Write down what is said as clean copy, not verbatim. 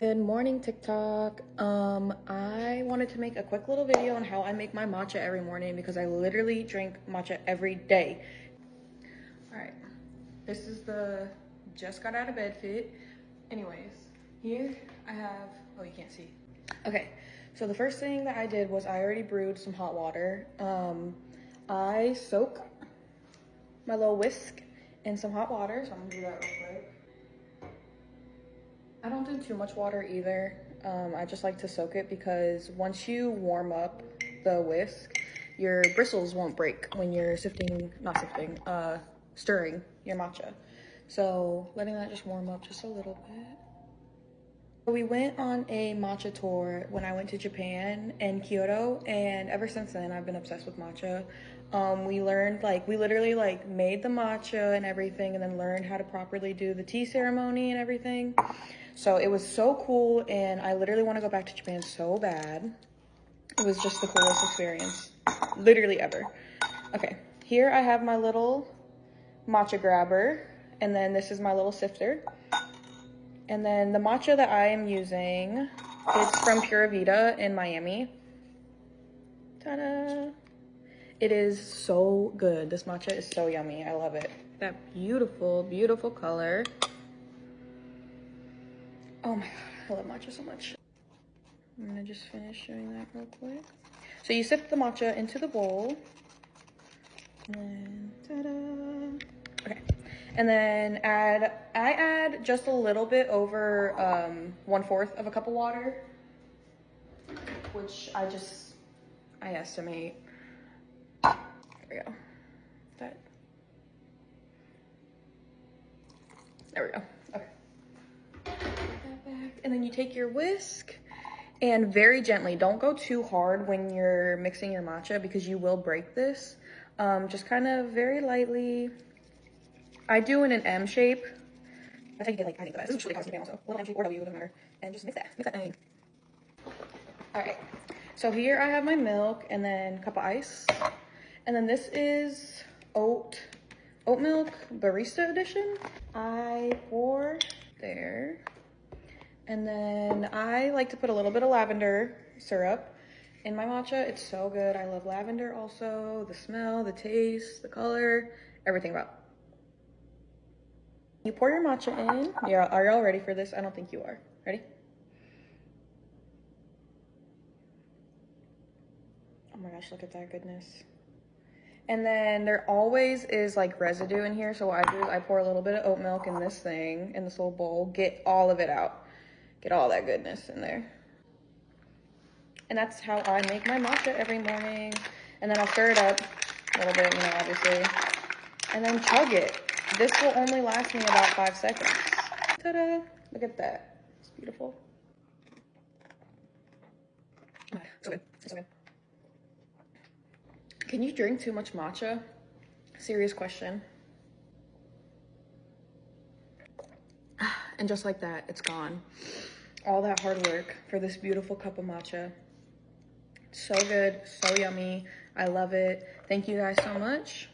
Good morning, TikTok. I wanted to make a quick little video on how I make my matcha every morning because I literally drink matcha every day. All right, this is the just got out of bed fit. Anyways, here I have, oh, you can't see. Okay, so the first thing that I did was I already brewed some hot water. I soak my little whisk in some hot water, so I'm gonna do that real quick. I don't do too much water either. I just like to soak it because once you warm up the whisk, your bristles won't break when you're stirring your matcha. So letting that just warm up just a little bit. We went on a matcha tour when I went to Japan and Kyoto, and ever since then I've been obsessed with matcha. We learned, we literally made the matcha and everything, and then learned how to properly do the tea ceremony and everything. So it was so cool, and I literally want to go back to Japan so bad. It was just the coolest experience, literally ever. Okay, here I have my little matcha grabber, and then this is my little sifter. And then the matcha that I am using is from Pura Vida in Miami. Ta-da! It is so good. This matcha is so yummy. I love it. That beautiful, beautiful color. Oh my god, I love matcha so much. I'm gonna just finish doing that real quick. So you sift the matcha into the bowl. And ta-da! Okay. And then I add just a little bit over 1/4 of a cup of water, which I estimate. There we go. There we go. Okay. Put that back. And then you take your whisk and very gently, don't go too hard when you're mixing your matcha because you will break this. Just kind of very lightly. I do in an M shape. That's how you get, I think, the best. This is really costing also. A little M shape or W, doesn't matter. And just mix that thing. All right. So here I have my milk and then a cup of ice. And then this is oat milk barista edition. I pour there. And then I like to put a little bit of lavender syrup in my matcha. It's so good. I love lavender also. The smell, the taste, the color, everything about it. You pour your matcha in. Yeah, are y'all ready for this? I don't think you are. Ready? Oh my gosh, look at that goodness. And then there always is residue in here. So what I do is I pour a little bit of oat milk in this thing, in this little bowl, get all of it out. Get all that goodness in there. And that's how I make my matcha every morning. And then I'll stir it up a little bit, obviously. And then chug it. This will only last me about 5 seconds. Ta-da! Look at that. It's beautiful. Oh, so good. It's so good. Can you drink too much matcha? Serious question. And just like that, it's gone. All that hard work for this beautiful cup of matcha. So good, so yummy. I love it. Thank you guys so much.